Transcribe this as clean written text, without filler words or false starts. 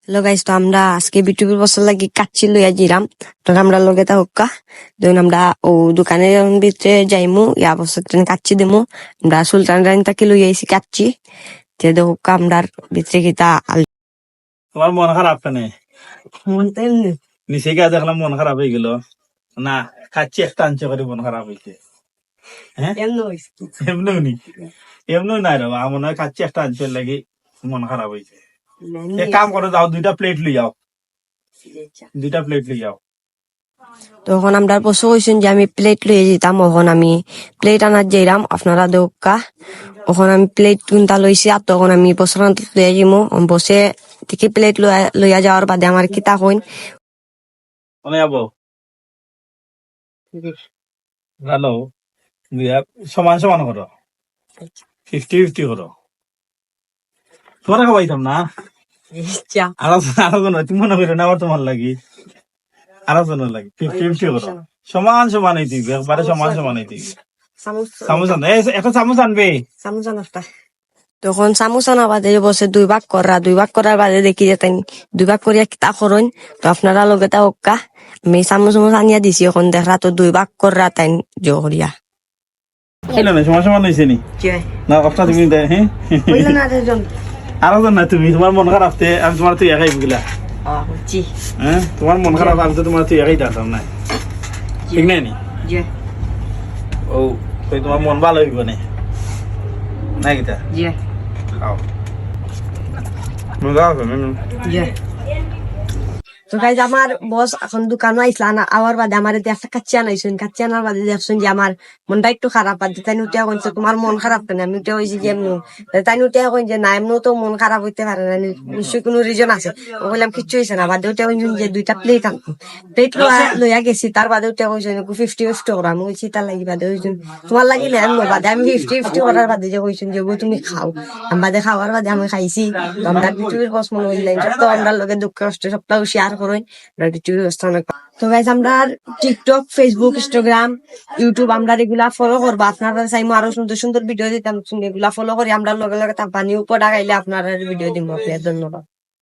Hello guys, তো আমরা আজকে বিটুবির বছর লাগি কাচ্চি লইয়া জিরাম। তো আমরা লগে তা হোক্কা ধরুন আমরা ও দোকানের ভিতরে যাইমু, ইয়া বছর কাচ্চি দিমু। আমরা সুলতান রাইন তাকে লইয়া আইছি কাচ্চি যে হোক্কা আমরার ভিতরে কিতা তোমার মন খারাপ কেন? মনতে নিচে গিয়ে দেখলাম মন খারাপ হয়ে গেল না, খাচ্ছি একটা আনছে করে মন খারাপ হয়েছে। হ্যাঁ এমনিও নি, এমনিও নাই রে, আমার মনে হয় খাচ্ছি একটা আনছে লাগি মন খারাপ হয়েছে। এক কাম করো, যাও দুইটা প্লেট লই যাও, দুইটা প্লেট লই যাও। তখন আমরা বসে হয়েছেন যে আমি প্লেট লইয়ে যেতাম, ওখন আমি প্লেট আনার যাইরাম আপনারা দোকা। ওখন আমি প্লেট কিনতা লইছি, আর তখন আমি বসে লইয়া যাইমু। বসে থেকে প্লেট লইয়া যাওয়ার বাদে আমার কিতা কইন মানে যাবো ভালো, সমান সমান করো, 50-50 করো। তোমার খাওয়াইতাম না, আরো জন তুমি মনে করো না আবার তোমার লাগি আরো জনের লাগি 50-50 করো, সমান সমান হইতে দিবে, একবারে সমান সমান হইতে দিবে। চামচ আন, একটা চামচ আনবে। তখন চামচ আনা বাদে বসে দুই ভাগ করার বাদে দেখি যে তাই দুই ভাগ করিয়া কিতা করইন। তো আপনারা লগে তা হোক্কা আমি চামচ আনিয়া দিছি, এখন দেখরা তো দুই ভাগ করা তাই জহরিয়া সমান সমান হয়েছে নি না কথা তুমি হ্যাঁ আরো জন না, তুমি তোমার মন খারাপ আমি তোমার তুই একাই বুঝলা। হ্যাঁ তোমার মন খারাপ, আমি তো তোমার তুই একাই দাঁড়াতাম না, ঠিক নাই নি? ও তোমার মন ভালো হইব না কিতা খাও মজা হবে। তো গাইজ আমার বস এখন দোকানে আইসলা না, আওয়ার বাদে আমার একটা কাচ্চি আনাইছেন। কাচ্চি আনার বাদে দেখছেন যে আমার মনটা একটু খারাপ, আর তাই উঠিয়া কইছে তোমার মন খারাপ কেন? আমি উঠে হয়েছি যে এমনি, তাই উঠিয়া কইন যে না এমনিও তো মন খারাপ হইতে পারে না, নিশ্চয়ই কোনো রিজন আছে। বললাম কিচ্ছু হয়েছে না। বাদে উঠে কইছেন যে দুইটা প্লেট আনতো, প্লেট লইয়া গেছি। তার বাদে উঠে কইছেন 50-50 করা। আমি কইছি তার লাগি বাদে কইছেন তোমার লাগি না এমন বাদে আমি 50-50 করার বাদে যে কইছেন যে তুমি খাও। আমি বাদে খাওয়ার বাদে আমি খাইছি। তো আমরা পৃথিবীর কস মনে হইলেন তো আমরা লগে দুঃখ কষ্ট সবটাও শেয়ার করেন। তো গাইজ আমরা টিকটক, ফেসবুক, ইনস্টাগ্রাম, ইউটিউব আমরা এগুলা ফলো করবো। আপনারা চাইমো আরো সুন্দর সুন্দর ভিডিও দিতাম, এগুলা ফলো করি আমরা লগে লগে তার পানি উপর ডাকাইলে আপনারা ভিডিও দিব। ধন্যবাদ।